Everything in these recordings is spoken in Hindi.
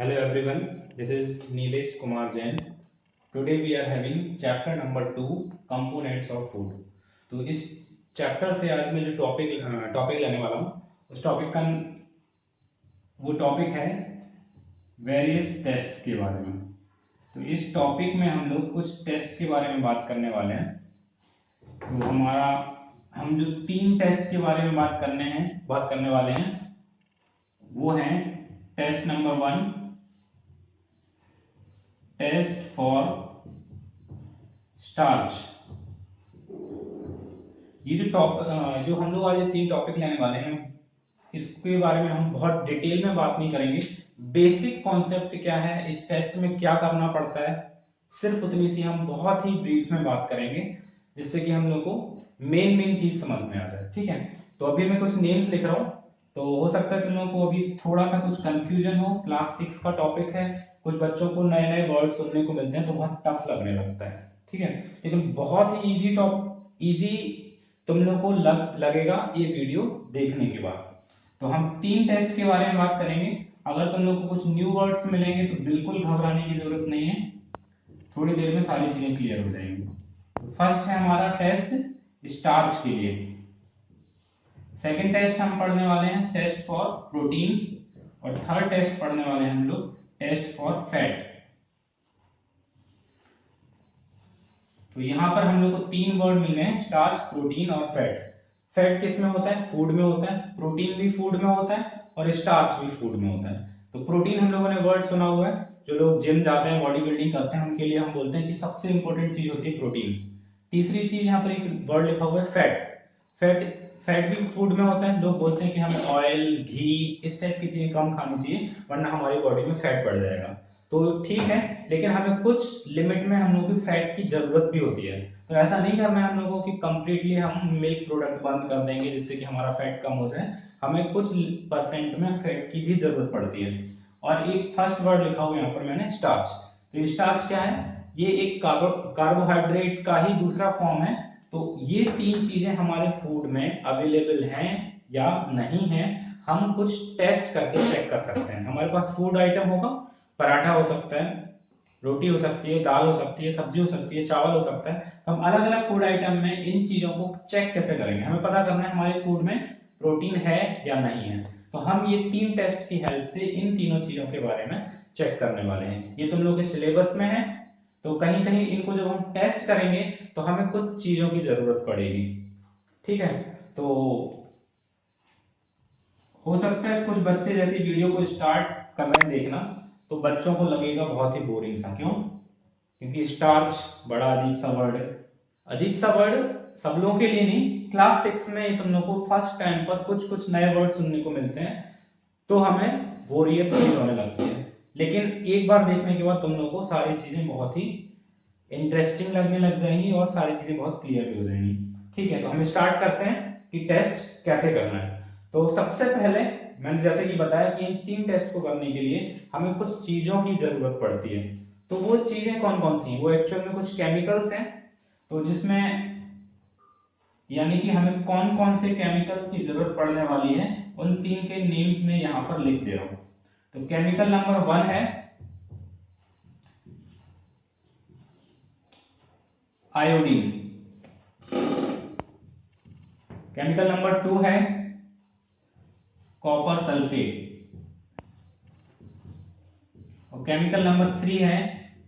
Hello everyone, this is Nilesh Kumar Jain. Today we are having chapter number 2 components of food. तो इस चैप्टर से आज मैं जो टॉपिक लेने वाला हूँ उस टॉपिक का वो टॉपिक है वेरियस टेस्ट के बारे में। तो इस टॉपिक में हम लोग कुछ टेस्ट के बारे में बात करने वाले हैं। तो हम जो 3 टेस्ट के बारे में बात करने वाले हैं वो हैं test number 1, test for starch. ये जो हम लोग आज ये 3 टॉपिक लेने वाले हैं इसके बारे में हम बहुत डिटेल में बात नहीं करेंगे। बेसिक कॉन्सेप्ट क्या है, इस टेस्ट में क्या करना पड़ता है, सिर्फ उतनी सी हम बहुत ही ब्रीफ में बात करेंगे जिससे कि हम लोग को मेन चीज समझ में आ जाए। ठीक है, तो अभी मैं कुछ नेम्स लिख रहा हूँ, तो हो सकता है तुम लोगों को अभी थोड़ा सा कुछ कंफ्यूजन हो। क्लास 6 का टॉपिक है, कुछ बच्चों को नए नए वर्ड सुनने को मिलते हैं तो बहुत टफ लगने लगता है। ठीक है, लेकिन बहुत ही इजी तुम लोग को लगेगा ये वीडियो देखने के बाद। तो हम 3 टेस्ट के बारे में बात करेंगे। अगर तुम लोग को कुछ न्यू वर्ड्स मिलेंगे तो बिल्कुल घबराने की जरूरत नहीं है, थोड़ी देर में सारी चीजें क्लियर हो जाएंगी। तो फर्स्ट है हमारा टेस्ट स्टार्च के लिए। सेकंड टेस्ट हम पढ़ने वाले हैं टेस्ट फॉर प्रोटीन, और थर्ड टेस्ट पढ़ने वाले हैं हम लोग टेस्ट फॉर फैट। तो यहां पर हम लोग को 3 वर्ड मिल गए हैं, स्टार्च, प्रोटीन और फैट। फैट किस में होता है? फूड में होता है। प्रोटीन भी फूड में होता है और स्टार्च भी फूड में होता है। तो प्रोटीन हम लोगों ने वर्ड सुना हुआ है, जो लोग जिम जाते हैं, बॉडी बिल्डिंग करते हैं, उनके लिए हम बोलते हैं कि सबसे इंपॉर्टेंट चीज होती है प्रोटीन। तीसरी चीज यहाँ पर एक वर्ड लिखा हुआ है फैट। फैट भी फूड में होता है। लोग बोलते हैं कि हमें ऑयल, घी, इस टाइप की चीजें कम खानी चाहिए वरना हमारी बॉडी में फैट बढ़ जाएगा। तो ठीक है, लेकिन हमें कुछ लिमिट में हम लोग की फैट की जरूरत भी होती है। तो ऐसा नहीं करना है हम लोगों की कंप्लीटली हम मिल्क प्रोडक्ट बंद कर देंगे जिससे कि हमारा फैट कम हो जाए। हमें कुछ परसेंट में फैट की भी जरूरत पड़ती है। और एक फर्स्ट वर्ड लिखा हुआ है यहाँ पर मैंने, स्टार्च। तो स्टार्च क्या है? ये एक कार्बोहाइड्रेट का ही दूसरा फॉर्म है। तो ये 3 चीजें हमारे फूड में अवेलेबल हैं या नहीं है, हम कुछ टेस्ट करके चेक कर सकते हैं। हमारे पास फूड आइटम होगा, पराठा हो सकता है, रोटी हो सकती है, दाल हो सकती है, सब्जी हो सकती है, चावल हो सकता है। हम अलग अलग फूड आइटम में इन चीजों को चेक कैसे करेंगे? हमें पता करना है हमारे फूड में प्रोटीन है या नहीं है। तो हम ये 3 टेस्ट की हेल्प से इन तीनों चीजों के बारे में चेक करने वाले हैं। ये तुम लोग के सिलेबस में है, तो कहीं कहीं इनको जब हम टेस्ट करेंगे तो हमें कुछ चीजों की जरूरत पड़ेगी। ठीक है, तो हो सकता है कुछ बच्चे जैसे वीडियो को स्टार्ट कर रहे हैं देखना तो बच्चों को लगेगा बहुत ही बोरिंग सा। क्यों? क्योंकि स्टार्च बड़ा अजीब सा वर्ड है। अजीब सा वर्ड सब लोगों के लिए नहीं, क्लास 6 में तुम लोग को फर्स्ट टाइम पर कुछ नए वर्ड सुनने को मिलते हैं तो हमें बोरियत फील होने लगती है। लेकिन एक बार देखने के बाद तुम लोग को सारी चीजें बहुत ही इंटरेस्टिंग लगने लग जाएंगी और सारी चीजें बहुत क्लियर भी हो जाएंगी। ठीक है, तो हम स्टार्ट करते हैं कि टेस्ट कैसे करना है। तो सबसे पहले मैंने जैसे कि बताया कि इन 3 टेस्ट को करने के लिए हमें कुछ चीजों की जरूरत पड़ती है। तो वो चीजें कौन कौन सी हैं? वो एक्चुअल में कुछ केमिकल्स हैं। तो जिसमें यानी कि हमें कौन कौन से केमिकल्स की जरूरत पड़ने वाली है उन 3 के नेम्स में यहां पर लिख दे रहा हूं। तो केमिकल नंबर 1 है आयोडीन। केमिकल नंबर 2 है कॉपर सल्फेट। और केमिकल नंबर 3 है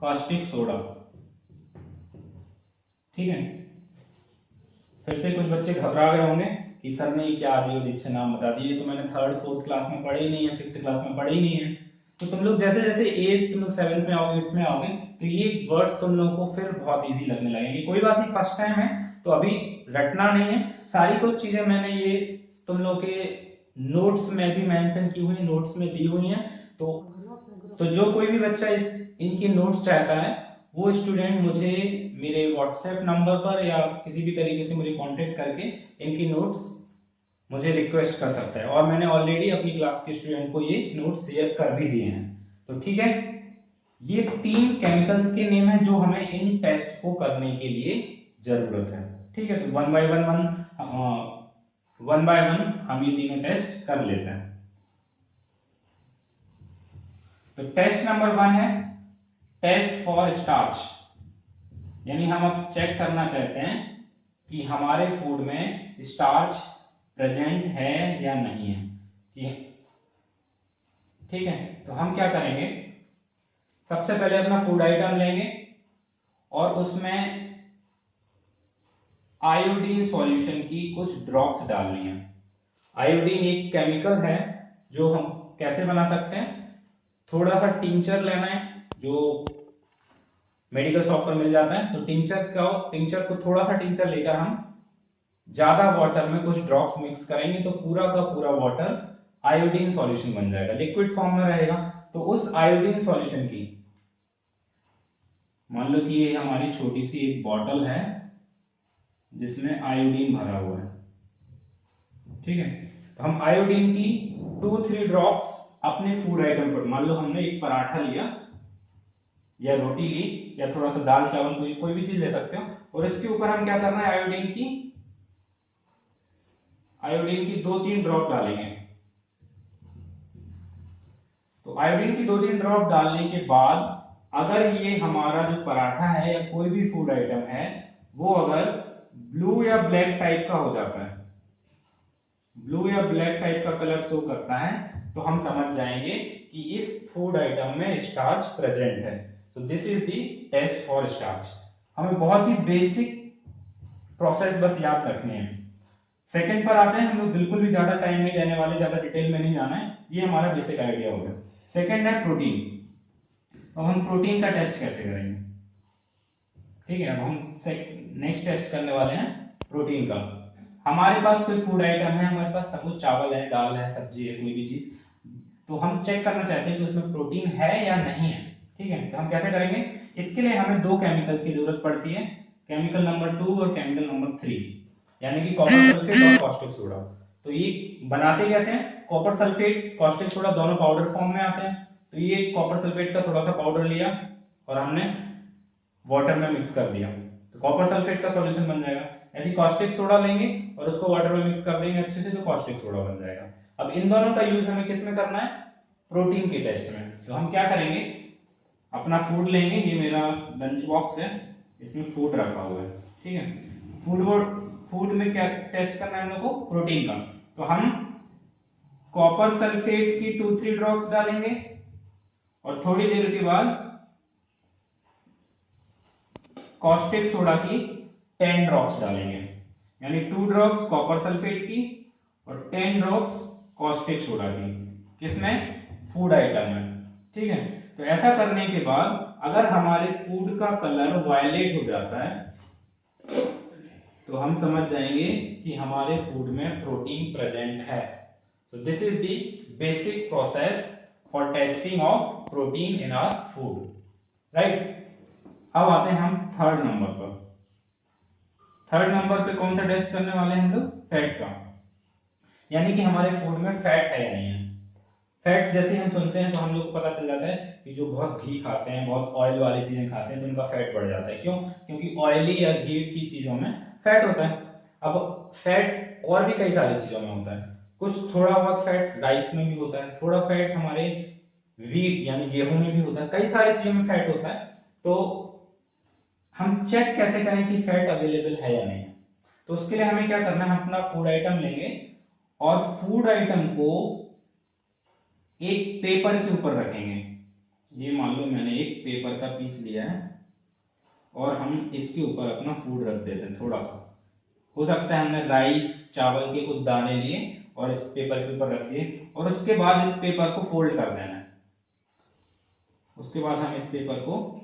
कॉस्टिक सोडा। ठीक है, फिर से कुछ बच्चे घबरा गए होंगे कि सर ने क्या अजीब से नाम बता दिए, तो मैंने 3rd 4th क्लास में पढ़े ही नहीं है, 5th क्लास में पढ़े ही नहीं है। तो तुम लोग जैसे जैसे एज तुम लोग 7th में आओगे, 8th में आओगे, तो ये वर्ड्स तुम लोगों को फिर बहुत इजी लगने लगेंगे। कोई बात नहीं, फर्स्ट टाइम है तो अभी रटना नहीं है। सारी कुछ चीजें मैंने ये तुम लोग के नोट्स में भी मेंशन की हुई, नोट्स में दी हुई हैं। तो जो कोई भी बच्चा इनके नोट्स चाहता है वो स्टूडेंट मुझे मेरे व्हाट्सएप नंबर पर या किसी भी तरीके से मुझे कांटेक्ट करके इनकी नोट्स मुझे रिक्वेस्ट कर सकता है। और मैंने ऑलरेडी अपनी क्लास के स्टूडेंट को ये नोट्स शेयर कर भी दिए हैं। तो ठीक है, ये 3 केमिकल्स के नेम है जो हमें इन टेस्ट को करने के लिए जरूरत है। ठीक है, तो वन बाय वन हम ये तीनों टेस्ट कर लेते हैं। तो टेस्ट नंबर 1 है टेस्ट फॉर स्टार्च, यानी हम अब चेक करना चाहते हैं कि हमारे फूड में स्टार्च प्रेजेंट है या नहीं है। ठीक है, तो हम क्या करेंगे, सबसे पहले अपना फूड आइटम लेंगे और उसमें आयोडीन सॉल्यूशन की कुछ ड्रॉप्स डालनी है। आयोडीन एक केमिकल है जो हम कैसे बना सकते हैं, थोड़ा सा टिंचर लेना है जो मेडिकल शॉप पर मिल जाता है। तो टिंचर को थोड़ा सा टिंचर लेकर हम ज्यादा वाटर में कुछ ड्रॉप्स मिक्स करेंगे तो पूरा का पूरा वाटर आयोडीन सॉल्यूशन बन जाएगा, लिक्विड फॉर्म में रहेगा। तो उस आयोडीन सॉल्यूशन की, मान लो कि ये हमारी छोटी सी एक बॉटल है जिसमें आयोडीन भरा हुआ है। ठीक है, तो हम आयोडीन की 2-3 ड्रॉप्स अपने फूड आइटम पर, मान लो हमने एक पराठा लिया या रोटी ली या थोड़ा सा दाल चावल, कोई भी चीज ले सकते हो, और इसके ऊपर हम क्या करना है, आयोडीन की 2-3 ड्रॉप डालेंगे। तो आयोडीन की 2-3 ड्रॉप डालने के बाद अगर ये हमारा जो पराठा है या कोई भी फूड आइटम है वो अगर ब्लू या ब्लैक टाइप का हो जाता है, ब्लू या ब्लैक टाइप का कलर शो करता है, तो हम समझ जाएंगे कि इस फूड आइटम में स्टार्च प्रेजेंट है। तो this is the test for starch. हमें बहुत ही बेसिक प्रोसेस बस याद रखनी है। सेकंड पर आते हैं, हम लोग बिल्कुल भी ज्यादा टाइम नहीं देने वाले, ज्यादा डिटेल में नहीं जाना है, ये हमारा बेसिक आइडिया हो गया। सेकंड है प्रोटीन। तो हम प्रोटीन का टेस्ट कैसे करेंगे, ठीक है, अब हम नेक्स्ट टेस्ट करने वाले हैं प्रोटीन का। हमारे पास कोई फूड आइटम है, हमारे पास सपोज चावल है, दाल है, सब्जी है, कोई भी चीज, तो हम चेक करना चाहते हैं कि उसमें प्रोटीन है या नहीं है। ठीक है, तो हम कैसे करेंगे, इसके लिए हमें 2 केमिकल की जरूरत पड़ती है, केमिकल नंबर 2 और केमिकल नंबर 3, यानी कि कॉपर सल्फेट और कास्टिक सोडा। तो ये बनाते कैसे हैं, कॉपर सल्फेट कास्टिक सोडा दोनों पाउडर फॉर्म में आते हैं। तो ये कॉपर सल्फेट का थोड़ा सा पाउडर लिया और हमने वाटर में मिक्स कर दिया, तो कॉपर सल्फेट का सॉल्यूशन बन जाएगा। ऐसे कास्टिक सोडा लेंगे और उसको वाटर में मिक्स कर देंगे अच्छे से, तो कास्टिक सोडा बन जाएगा। अब इन दोनों का यूज हमें किस में करना है, प्रोटीन के टेस्ट में। तो हम क्या करेंगे, अपना फूड लेंगे, ये मेरा लंच बॉक्स है, इसमें फूड रखा हुआ है। ठीक है, फूड में क्या टेस्ट करना है हम लोग को, प्रोटीन का। तो हम कॉपर सल्फेट की 2-3 ड्रॉप्स डालेंगे और थोड़ी देर के बाद कास्टिक सोडा की 10 ड्रॉप्स डालेंगे, यानी 2 ड्रॉप्स कॉपर सल्फेट की और 10 ड्रॉप्स कास्टिक सोडा की, किसमें, फूड आइटम में। ठीक है, तो ऐसा करने के बाद अगर हमारे फूड का कलर वायलेट हो जाता है तो हम समझ जाएंगे कि हमारे फूड में प्रोटीन प्रेजेंट है। So this is the basic process for testing of protein in our food, right. अब आते हैं हम थर्ड नंबर पर। थर्ड नंबर पे कौन सा टेस्ट करने वाले हैं हम लोग, फैट का, यानी कि हमारे फूड में फैट है या नहीं है। फैट जैसे हम सुनते हैं तो हम लोग को पता चल जाता है कि जो बहुत घी खाते हैं, बहुत ऑयल वाली चीजें खाते हैं, तो उनका फैट बढ़ जाता है। क्यों, क्योंकि ऑयली या घी की चीजों में फैट होता है। अब फैट और भी कई सारी चीजों में होता है, कुछ थोड़ा बहुत फैट राइस में भी होता है, थोड़ा फैट हमारे वीट यानी गेहूं में भी होता है, कई सारी चीजों में फैट होता है। तो हम चेक कैसे करें कि फैट अवेलेबल है या नहीं, तो उसके लिए हमें क्या करना है, हम अपना फूड आइटम लेंगे और फूड आइटम को एक पेपर के ऊपर रखेंगे। ये मान लो मैंने एक पेपर का पीस लिया है और हम इसके ऊपर अपना फूड रख देते हैं। थोड़ा सा हो सकता है हमने राइस चावल के कुछ दाने लिए और इस पेपर के ऊपर रख दिए, और उसके बाद इस पेपर को फोल्ड कर देना है। उसके बाद हम इस पेपर को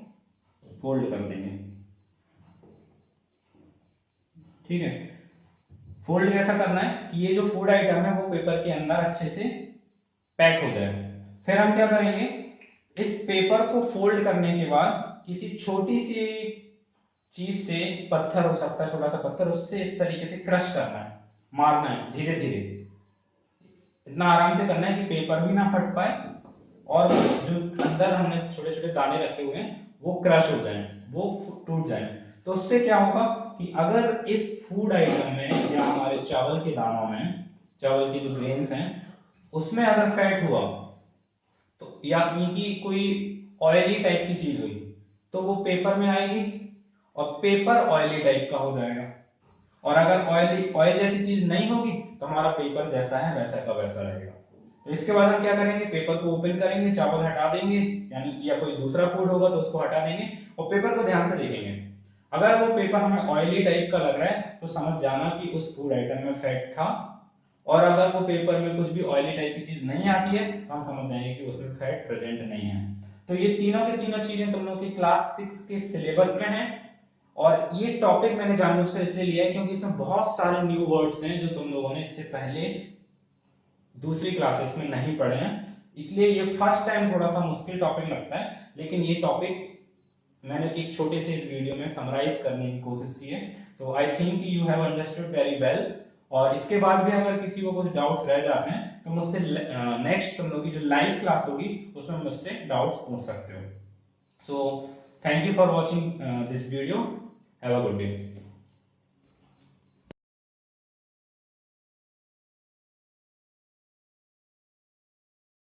फोल्ड कर देंगे। ठीक है, फोल्ड कैसा करना है कि ये जो फूड आइटम है वो पेपर के अंदर अच्छे से पैक हो जाए। फिर हम क्या करेंगे, इस पेपर को फोल्ड करने के बाद किसी छोटी सी चीज से, पत्थर हो सकता है, छोटा सा पत्थर, उससे इस तरीके से क्रश करना है, मारना है धीरे धीरे, इतना आराम से करना है कि पेपर भी ना फट पाए और जो अंदर हमने छोटे छोटे दाने रखे हुए हैं वो क्रश हो जाए, वो टूट जाए। तो उससे क्या होगा कि अगर इस फूड आइटम में या हमारे चावल के दानों में, चावल के जो ग्रेन्स हैं उसमें अगर फैट हुआ तो यानी कि कोई ऑयली टाइप की चीज हुई तो वो पेपर में आएगी और पेपर ऑयली टाइप का हो जाएगा। और अगर ऑयल जैसी चीज नहीं होगी तो हमारा पेपर जैसा है वैसा का वैसा रहेगा। तो इसके बाद हम क्या करेंगे, पेपर को ओपन करेंगे, चावल हटा देंगे, यानी या कोई दूसरा फूड होगा तो उसको हटा देंगे और पेपर को ध्यान से देखेंगे। अगर वो पेपर हमें ऑयली टाइप का लग रहा है तो समझ जाना कि उस फूड आइटम में फैट था, और अगर वो पेपर में कुछ भी ऑयली टाइप की चीज नहीं आती है तो हम समझ जाएंगे कि उसमें फैट प्रेजेंट नहीं है। तो ये तीनों की तीनों चीजें तुम लोग की क्लास 6 के सिलेबस में है। और ये टॉपिक मैंने जानबूझकर इसलिए लिया है क्योंकि इसमें बहुत सारे न्यू वर्ड्स हैं जो तुम लोगों ने इससे पहले दूसरी क्लासेस में नहीं पढ़े हैं, इसलिए ये फर्स्ट टाइम थोड़ा सा मुश्किल टॉपिक लगता है। लेकिन ये टॉपिक मैंने एक छोटे से इस वीडियो में समराइज करने की कोशिश की है। तो I think you have understood very well. और इसके बाद भी अगर किसी को कुछ डाउट्स रह जाते हैं तो मुझसे नेक्स्ट तुम लोग की जो लाइव क्लास होगी उसमें मुझसे डाउट्स पूछ सकते हो। So thank you for watching this video. Have a good day.